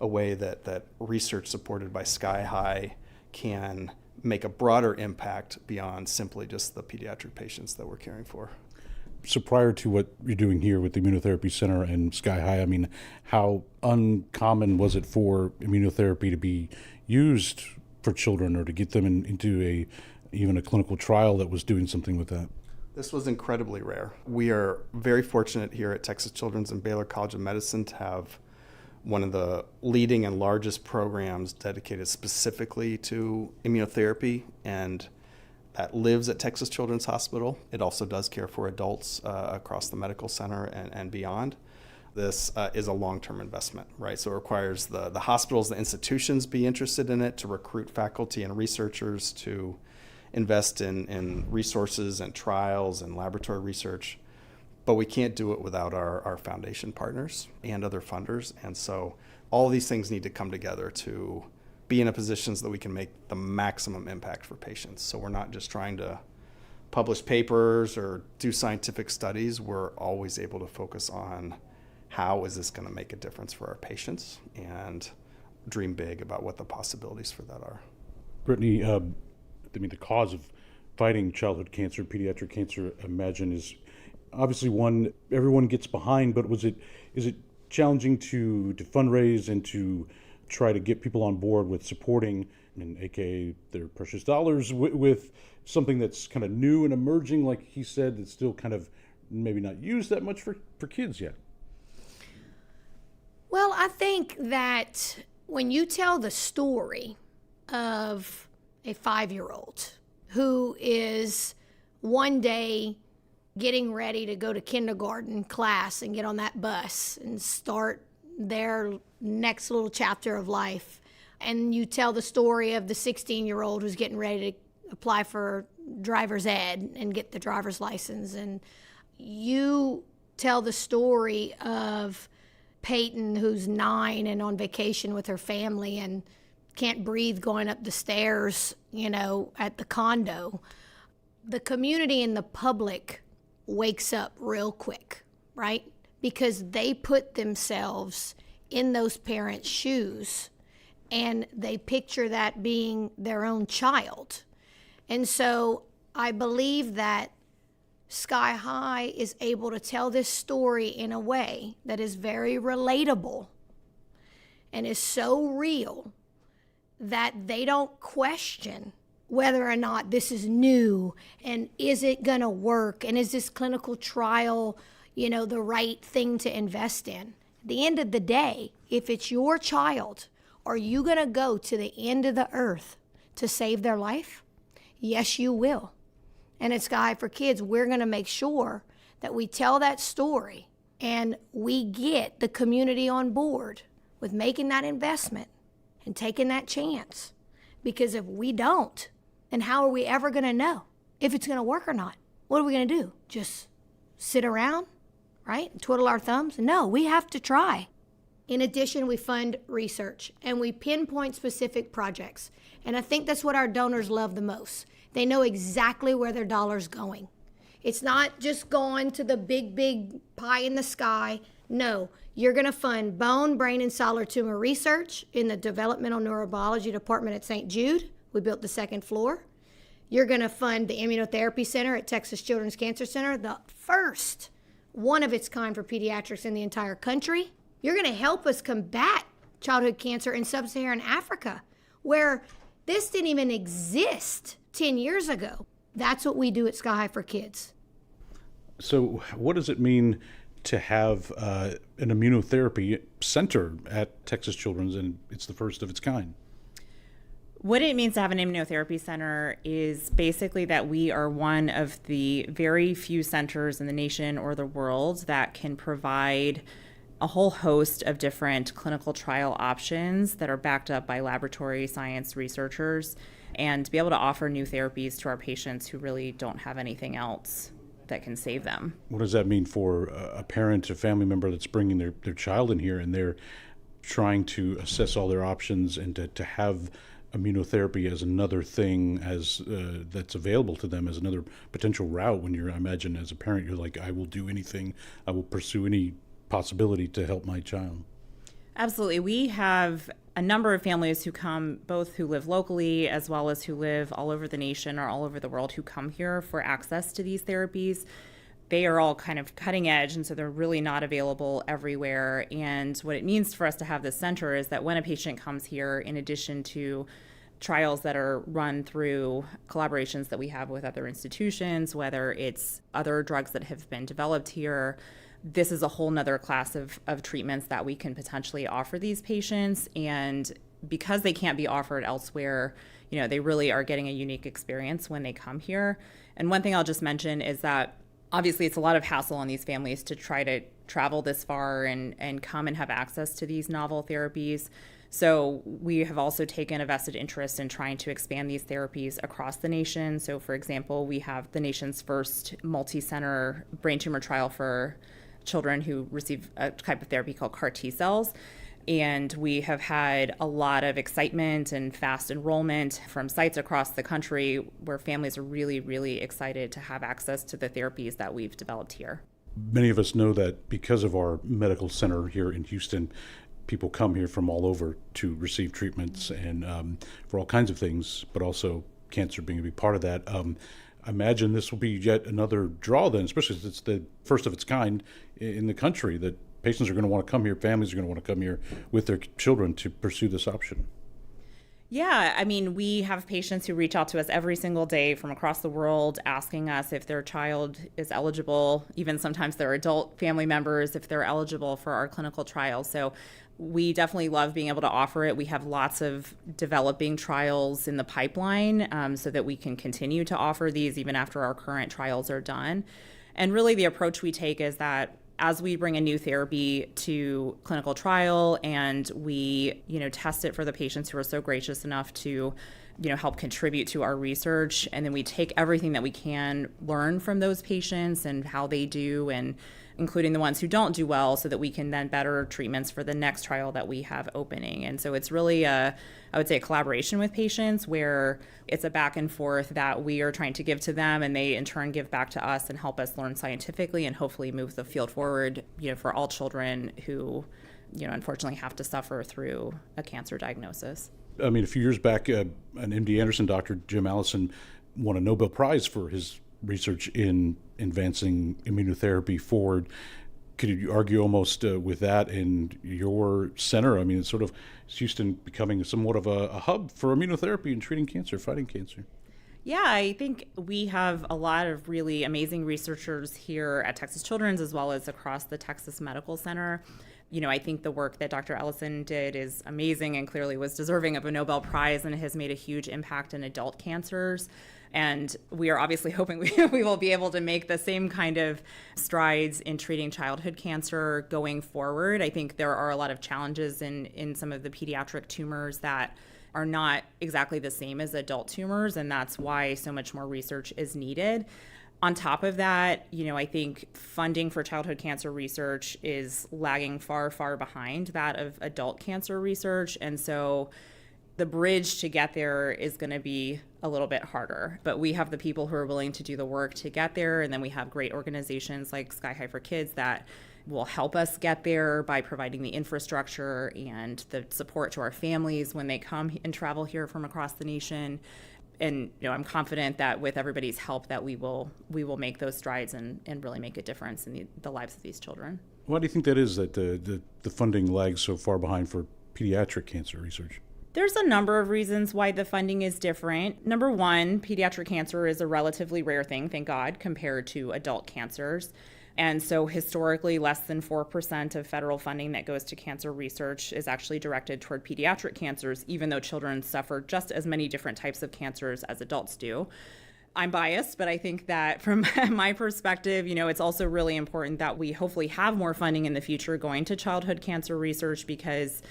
a way that research supported by Sky High can make a broader impact beyond simply just the pediatric patients that we're caring for. So prior to what you're doing here with the Immunotherapy Center and Sky High, I mean, how uncommon was it for immunotherapy to be used for children or to get them into even a clinical trial that was doing something with that? This was incredibly rare. We are very fortunate here at Texas Children's and Baylor College of Medicine to have one of the leading and largest programs dedicated specifically to immunotherapy, and that lives at Texas Children's Hospital. It also does care for adults across the medical center and beyond. This is a long-term investment, right? So it requires the hospitals, the institutions be interested in it, to recruit faculty and researchers, to invest in resources and trials and laboratory research. but we can't do it without our foundation partners and other funders. And so all of these things need to come together to be in a position so that we can make the maximum impact for patients. So we're not just trying to publish papers or do scientific studies. We're always able to focus on how is this going to make a difference for our patients and dream big about what the possibilities for that are. Brittany, the cause of fighting childhood cancer, pediatric cancer, I imagine, is obviously one everyone gets behind, but is it challenging to fundraise and to try to get people on board with supporting, aka their precious dollars, with something that's kind of new and emerging, like he said, it's still kind of maybe not used that much for kids yet? Well, I think that when you tell the story of a 5-year-old who is one day getting ready to go to kindergarten class and get on that bus and start their next little chapter of life, and you tell the story of the 16-year-old who's getting ready to apply for driver's ed and get the driver's license, and you tell the story of Peyton, who's 9 and on vacation with her family and can't breathe going up the stairs, at the condo, the community and the public wakes up real quick, right? Because they put themselves in those parents' shoes and they picture that being their own child. And so I believe that Sky High is able to tell this story in a way that is very relatable and is so real that they don't question whether or not this is new and is it going to work and is this clinical trial, the right thing to invest in. At the end of the day, if it's your child, are you going to go to the end of the earth to save their life? Yes, you will. And at Sky High for Kids, we're going to make sure that we tell that story and we get the community on board with making that investment and taking that chance. Because if we don't, then how are we ever going to know if it's going to work or not? What are we going to do? Just sit around, right? And twiddle our thumbs? No, we have to try. In addition, we fund research and we pinpoint specific projects. And I think that's what our donors love the most. They know exactly where their dollar's going. It's not just going to the big pie in the sky. No, you're going to fund bone, brain, and solid tumor research in the developmental neurobiology department at St. Jude. We built the 2nd floor. You're going to fund the Immunotherapy Center at Texas Children's Cancer Center, the first one of its kind for pediatrics in the entire country. You're going to help us combat childhood cancer in sub-Saharan Africa, where this didn't even exist 10 years ago. That's what we do at Sky High for Kids. So what does it mean to have an immunotherapy center at Texas Children's, and it's the first of its kind? What it means to have an immunotherapy center is basically that we are one of the very few centers in the nation or the world that can provide a whole host of different clinical trial options that are backed up by laboratory science researchers, and to be able to offer new therapies to our patients who really don't have anything else that can save them. What does that mean for a parent, a family member that's bringing their child in here and they're trying to assess all their options and to have immunotherapy as another thing that's available to them as another potential route? When I imagine as a parent, you're like, I will do anything, I will pursue any possibility to help my child. Absolutely. We have a number of families who come, both who live locally as well as who live all over the nation or all over the world, who come here for access to these therapies. They are all kind of cutting edge, and so they're really not available everywhere. And what it means for us to have this center is that when a patient comes here, in addition to trials that are run through collaborations that we have with other institutions, whether it's other drugs that have been developed here, this is a whole nother class of treatments that we can potentially offer these patients. And because they can't be offered elsewhere, they really are getting a unique experience when they come here. And one thing I'll just mention is that obviously it's a lot of hassle on these families to try to travel this far and come and have access to these novel therapies. So we have also taken a vested interest in trying to expand these therapies across the nation. So, for example, we have the nation's first multi-center brain tumor trial for children who receive a type of therapy called CAR T cells. And we have had a lot of excitement and fast enrollment from sites across the country where families are really, really excited to have access to the therapies that we've developed here. Many of us know that because of our medical center here in Houston, people come here from all over to receive treatments and for all kinds of things, but also cancer being a big part of that. I imagine this will be yet another draw then, especially since it's the first of its kind in the country, that patients are going to want to come here, families are going to want to come here with their children to pursue this option. Yeah, I mean, we have patients who reach out to us every single day from across the world asking us if their child is eligible, even sometimes their adult family members, if they're eligible for our clinical trials. So we definitely love being able to offer it. We have lots of developing trials in the pipeline so that we can continue to offer these even after our current trials are done. And really the approach we take is that as we bring a new therapy to clinical trial and we, test it for the patients who are so gracious enough to, help contribute to our research, and then we take everything that we can learn from those patients and how they do, and including the ones who don't do well, so that we can then better treatments for the next trial that we have opening. And so it's really I would say a collaboration with patients where it's a back and forth that we are trying to give to them, and they in turn give back to us and help us learn scientifically and hopefully move the field forward, for all children who, unfortunately have to suffer through a cancer diagnosis. I mean, a few years back, an MD Anderson doctor, Jim Allison, won a Nobel Prize for his research in advancing immunotherapy forward. Could you argue almost with that in your center? I mean, it's sort of Houston becoming somewhat of a hub for immunotherapy and treating cancer, fighting cancer. Yeah, I think we have a lot of really amazing researchers here at Texas Children's as well as across the Texas Medical Center. I think the work that Dr. Ellison did is amazing and clearly was deserving of a Nobel Prize and has made a huge impact in adult cancers. And we are obviously hoping we will be able to make the same kind of strides in treating childhood cancer going forward. I think there are a lot of challenges in some of the pediatric tumors that are not exactly the same as adult tumors, and that's why so much more research is needed. On top of that, I think funding for childhood cancer research is lagging far, far behind that of adult cancer research. And so the bridge to get there is going to be a little bit harder. But we have the people who are willing to do the work to get there. And then we have great organizations like Sky High for Kids that will help us get there by providing the infrastructure and the support to our families when they come and travel here from across the nation. And I'm confident that with everybody's help that we will make those strides and really make a difference in the lives of these children. Why do you think that is, that the funding lags so far behind for pediatric cancer research? There's a number of reasons why the funding is different. Number one, pediatric cancer is a relatively rare thing, thank God, compared to adult cancers. And so historically, less than 4% of federal funding that goes to cancer research is actually directed toward pediatric cancers, even though children suffer just as many different types of cancers as adults do. I'm biased, but I think that from my perspective, it's also really important that we hopefully have more funding in the future going to childhood cancer research because,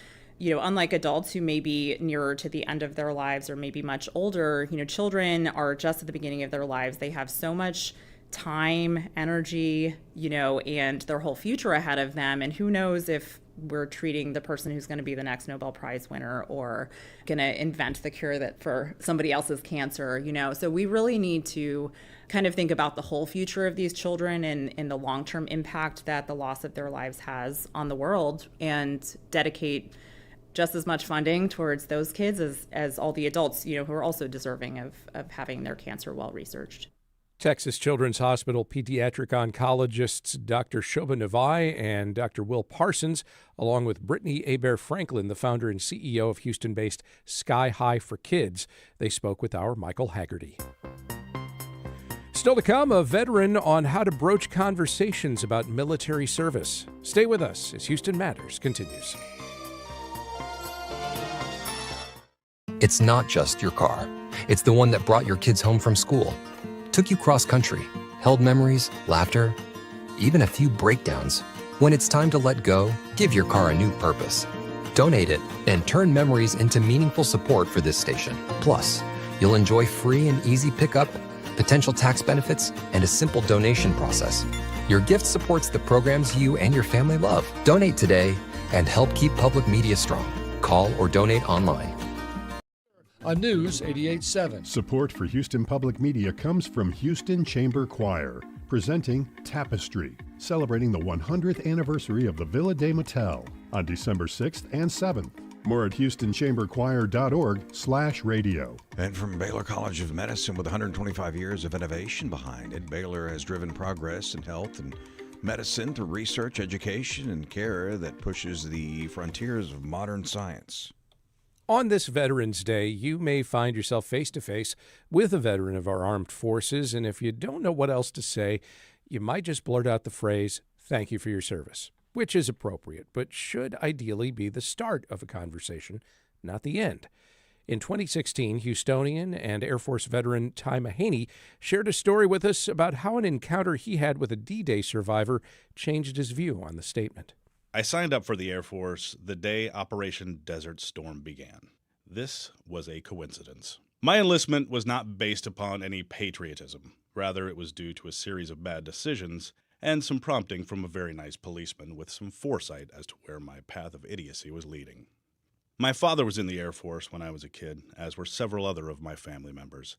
unlike adults who may be nearer to the end of their lives or maybe much older, children are just at the beginning of their lives. They have so much time, energy, and their whole future ahead of them. And who knows if we're treating the person who's going to be the next Nobel Prize winner or going to invent the cure that for somebody else's cancer, So we really need to kind of think about the whole future of these children and the long-term impact that the loss of their lives has on the world and dedicate just as much funding towards those kids as all the adults, who are also deserving of having their cancer well researched. Texas Children's Hospital pediatric oncologists Dr. Shobha Navai and Dr. Will Parsons, along with Brittany Hebert-Franklin, the founder and CEO of Houston-based Sky High for Kids. They spoke with our Michael Haggerty. Still to come, a veteran on how to broach conversations about military service. Stay with us as Houston Matters continues. It's not just your car. It's the one that brought your kids home from school, took you cross-country, held memories, laughter, even a few breakdowns. When it's time to let go, give your car a new purpose. Donate it and turn memories into meaningful support for this station. Plus, you'll enjoy free and easy pickup, potential tax benefits, and a simple donation process. Your gift supports the programs you and your family love. Donate today and help keep public media strong. Call or donate online. On News 88.7. Support for Houston Public Media comes from Houston Chamber Choir, presenting Tapestry, celebrating the 100th anniversary of the Villa de Mattel on December 6th and 7th. More at HoustonChamberChoir.org/radio. And from Baylor College of Medicine, with 125 years of innovation behind it, Baylor has driven progress in health and medicine through research, education, and care that pushes the frontiers of modern science. On this Veterans Day, you may find yourself face-to-face with a veteran of our armed forces, and if you don't know what else to say, you might just blurt out the phrase, "Thank you for your service," which is appropriate, but should ideally be the start of a conversation, not the end. In 2016, Houstonian and Air Force veteran Ty Mahany shared a story with us about how an encounter he had with a D-Day survivor changed his view on the statement. I signed up for the Air Force the day Operation Desert Storm began. This was a coincidence. My enlistment was not based upon any patriotism. Rather, it was due to a series of bad decisions and some prompting from a very nice policeman with some foresight as to where my path of idiocy was leading. My father was in the Air Force when I was a kid, as were several other of my family members.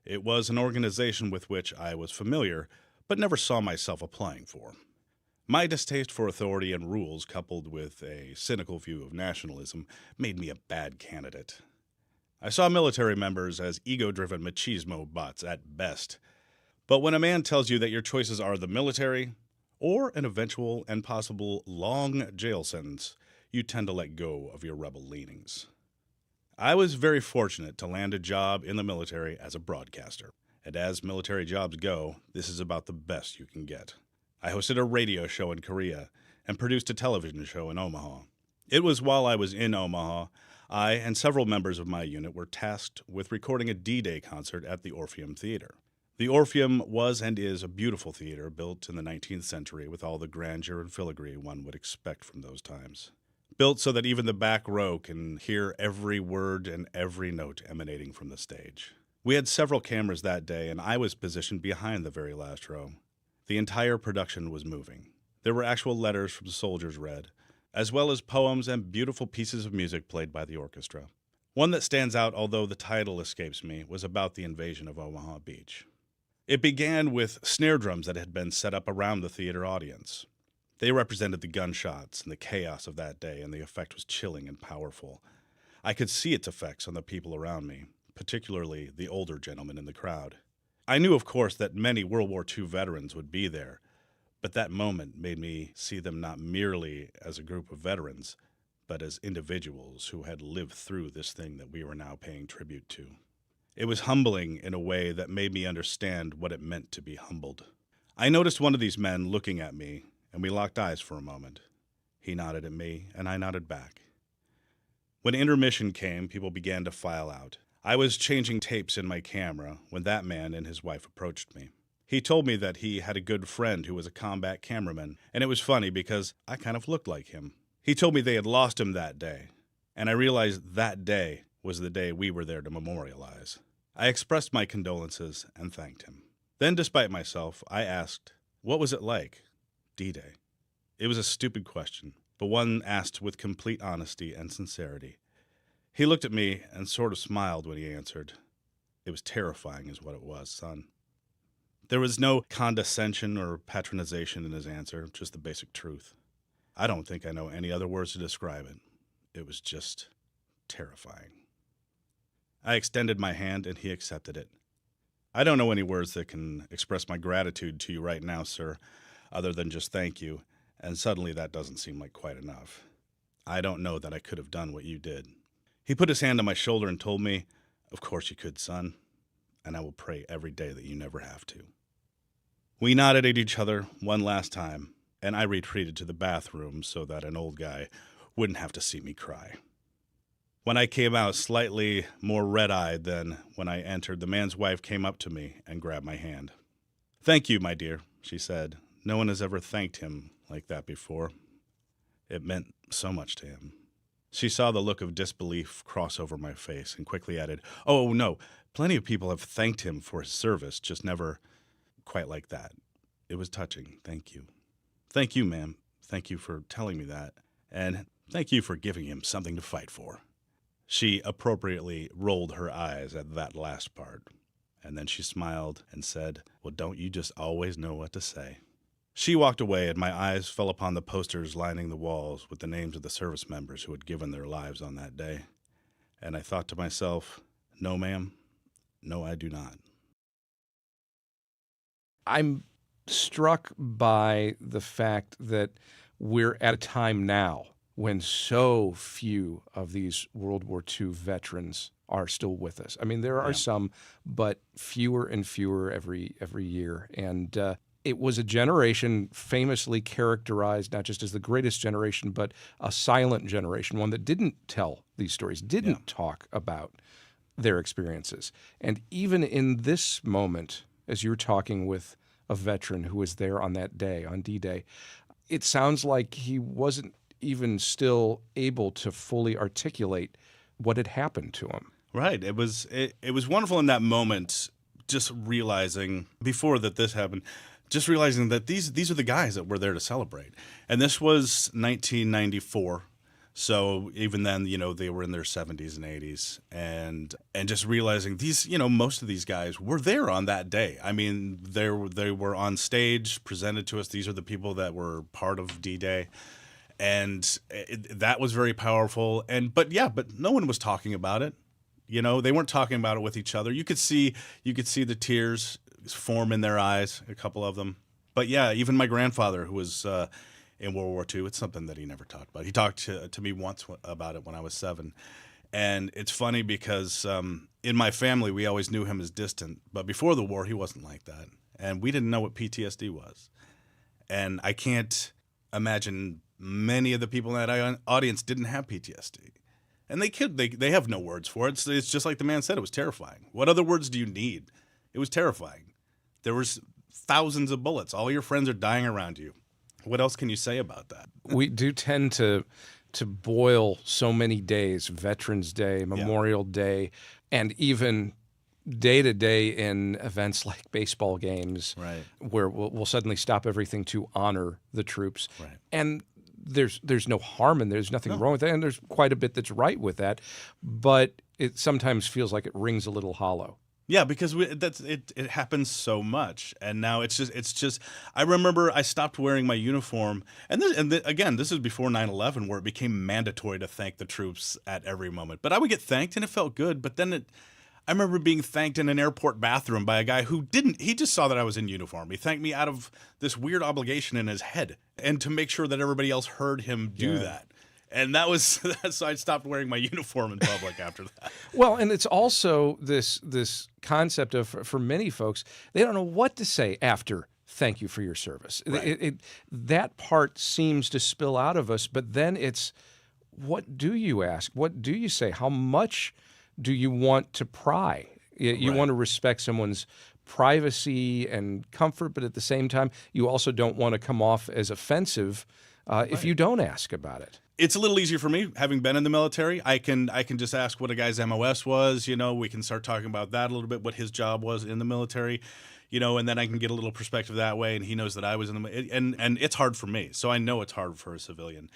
It was an organization with which I was familiar, but never saw myself applying for. My distaste for authority and rules, coupled with a cynical view of nationalism, made me a bad candidate. I saw military members as ego-driven machismo bots at best. But when a man tells you that your choices are the military or an eventual and possible long jail sentence, you tend to let go of your rebel leanings. I was very fortunate to land a job in the military as a broadcaster. And as military jobs go, this is about the best you can get. I hosted a radio show in Korea and produced a television show in Omaha. It was while I was in Omaha, I and several members of my unit were tasked with recording a D-Day concert at the Orpheum Theater. The Orpheum was and is a beautiful theater built in the 19th century with all the grandeur and filigree one would expect from those times. Built so that even the back row can hear every word and every note emanating from the stage. We had several cameras that day, and I was positioned behind the very last row. The entire production was moving. There were actual letters from soldiers read, as well as poems and beautiful pieces of music played by the orchestra. One that stands out, although the title escapes me, was about the invasion of Omaha Beach. It began with snare drums that had been set up around the theater audience. They represented the gunshots and the chaos of that day, and the effect was chilling and powerful. I could see its effects on the people around me, particularly the older gentlemen in the crowd. I knew, of course, that many World War II veterans would be there, but that moment made me see them not merely as a group of veterans, but as individuals who had lived through this thing that we were now paying tribute to. It was humbling in a way that made me understand what it meant to be humbled. I noticed one of these men looking at me, and we locked eyes for a moment. He nodded at me, and I nodded back. When intermission came, people began to file out. I was changing tapes in my camera when that man and his wife approached me. He told me that he had a good friend who was a combat cameraman, and it was funny because I kind of looked like him. He told me they had lost him that day, and I realized that day was the day we were there to memorialize. I expressed my condolences and thanked him. Then, despite myself, I asked, what was it like, D-Day? It was a stupid question, but one asked with complete honesty and sincerity. He looked at me and sort of smiled when he answered. It was terrifying is what it was, son. There was no condescension or patronization in his answer, just the basic truth. I don't think I know any other words to describe it. It was just terrifying. I extended my hand and he accepted it. I don't know any words that can express my gratitude to you right now, sir, other than just thank you, and suddenly that doesn't seem like quite enough. I don't know that I could have done what you did. He put his hand on my shoulder and told me, of course you could, son, and I will pray every day that you never have to. We nodded at each other one last time, and I retreated to the bathroom so that an old guy wouldn't have to see me cry. When I came out slightly more red-eyed than when I entered, the man's wife came up to me and grabbed my hand. Thank you, my dear, she said. No one has ever thanked him like that before. It meant so much to him. She saw the look of disbelief cross over my face and quickly added, "Oh, no, plenty of people have thanked him for his service, just never quite like that. It was touching. Thank you. Thank you, ma'am. Thank you for telling me that. And thank you for giving him something to fight for." She appropriately rolled her eyes at that last part, and then she smiled and said, "Well, don't you just always know what to say?" She walked away, and my eyes fell upon the posters lining the walls with the names of the service members who had given their lives on that day. And I thought to myself, no, ma'am, no, I do not. I'm struck by the fact that we're at a time now when so few of these World War II veterans are still with us. I mean, there are some, but fewer and fewer every year. And it was a generation famously characterized not just as the greatest generation, but a silent generation, one that didn't tell these stories, didn't talk about their experiences. And even in this moment, as you're talking with a veteran who was there on that day, on D-Day, it sounds like he wasn't even still able to fully articulate what had happened to him. Right. It was wonderful in that moment, just realizing before that this happened, just realizing that these are the guys that were there to celebrate. And this was 1994. So even then, they were in their 70s and 80s, and just realizing these, most of these guys were there on that day. I mean, they were on stage, presented to us. These are the people that were part of D-Day, and that was very powerful. But no one was talking about it. They weren't talking about it with each other. You could see the tears form in their eyes, a couple of them. But yeah, even my grandfather, who was in World War II, it's something that he never talked about. He talked to me once about it when I was 7. And it's funny because in my family, we always knew him as distant. But before the war, he wasn't like that. And we didn't know what PTSD was. And I can't imagine many of the people in that audience didn't have PTSD. And they have no words for it. It's just like the man said, it was terrifying. What other words do you need? It was terrifying. There was thousands of bullets. All your friends are dying around you. What else can you say about that? We do tend to boil so many days, Veterans Day, Memorial Day, and even day-to-day in events like baseball games, where we'll suddenly stop everything to honor the troops. Right. And there's no harm in there. There's nothing wrong with that, and there's quite a bit that's right with that. But it sometimes feels like it rings a little hollow. Yeah, because it happens so much, and now it's just. I remember I stopped wearing my uniform, and again, this is before 9/11, where it became mandatory to thank the troops at every moment. But I would get thanked, and it felt good. But then I remember being thanked in an airport bathroom by a guy who didn't. He just saw that I was in uniform. He thanked me out of this weird obligation in his head, and to make sure that everybody else heard him do that. And so I stopped wearing my uniform in public after that. Well, and it's also this concept of, for many folks, they don't know what to say after thank you for your service. Right. That part seems to spill out of us, but then it's, what do you ask? What do you say? How much do you want to pry? You want to respect someone's privacy and comfort, but at the same time, you also don't want to come off as offensive if you don't ask about it. It's a little easier for me, having been in the military. I can just ask what a guy's MOS was. We can start talking about that a little bit, what his job was in the military, and then I can get a little perspective that way. And he knows that I was in the and it's hard for me, so I know it's hard for a civilian.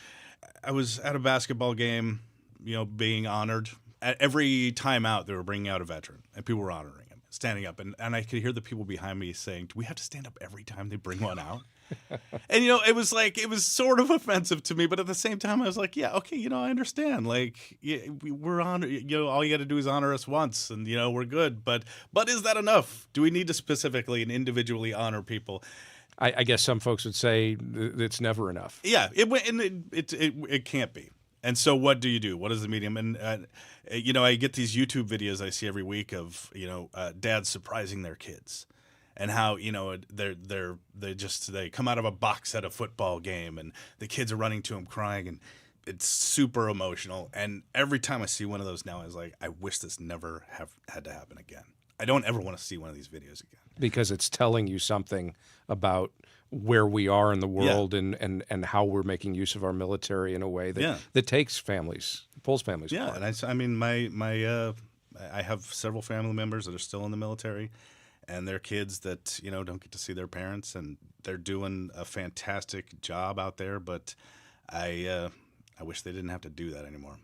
I was at a basketball game, being honored. At every time out, they were bringing out a veteran, and people were honoring him, standing up, and I could hear the people behind me saying, "Do we have to stand up every time they bring one out?" And it was sort of offensive to me, but at the same time I was like, yeah, okay, I understand. Like, we're honored, all you got to do is honor us once, and we're good. But is that enough? Do we need to specifically and individually honor people? I guess some folks would say it's never enough. Yeah, it can't be. And so what do you do? What is the medium? And I get these YouTube videos I see every week of dads surprising their kids. And how they come out of a box at a football game, and the kids are running to them crying, and it's super emotional. And every time I see one of those now, I was like, I wish this never had to happen again. I don't ever want to see one of these videos again, because it's telling you something about where we are in the world and how we're making use of our military in a way that takes pulls families apart. And I mean, I have several family members that are still in the military, and their kids that, don't get to see their parents, and they're doing a fantastic job out there, but I wish they didn't have to do that anymore.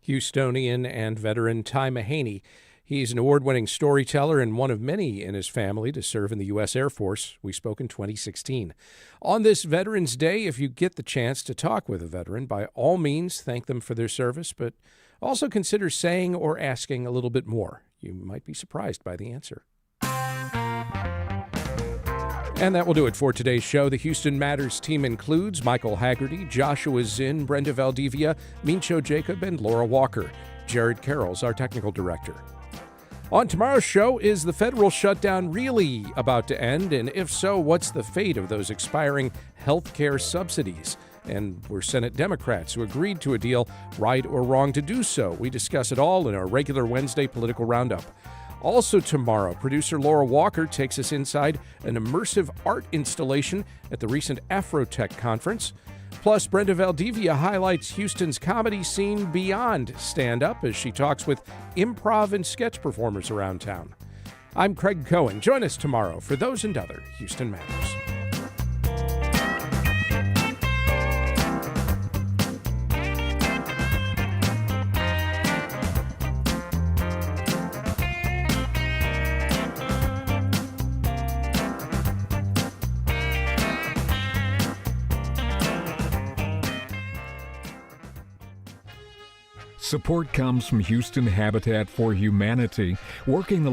Houstonian and veteran Ty Mahany. He's an award-winning storyteller and one of many in his family to serve in the U.S. Air Force. We spoke in 2016. On this Veterans Day, if you get the chance to talk with a veteran, by all means, thank them for their service, but also consider saying or asking a little bit more. You might be surprised by the answer. And that will do it for today's show. The Houston Matters team includes Michael Haggerty, Joshua Zinn, Brenda Valdivia, Mincho Jacob, and Laura Walker. Jared Carroll's our technical director. On tomorrow's show, is the federal shutdown really about to end? And if so, what's the fate of those expiring health care subsidies? And were Senate Democrats who agreed to a deal right or wrong to do so? We discuss it all in our regular Wednesday political roundup. Also tomorrow, producer Laura Walker takes us inside an immersive art installation at the recent Afrotech conference. Plus, Brenda Valdivia highlights Houston's comedy scene beyond stand-up as she talks with improv and sketch performers around town. I'm Craig Cohen. Join us tomorrow for those and other Houston Matters. Support comes from Houston Habitat for Humanity, working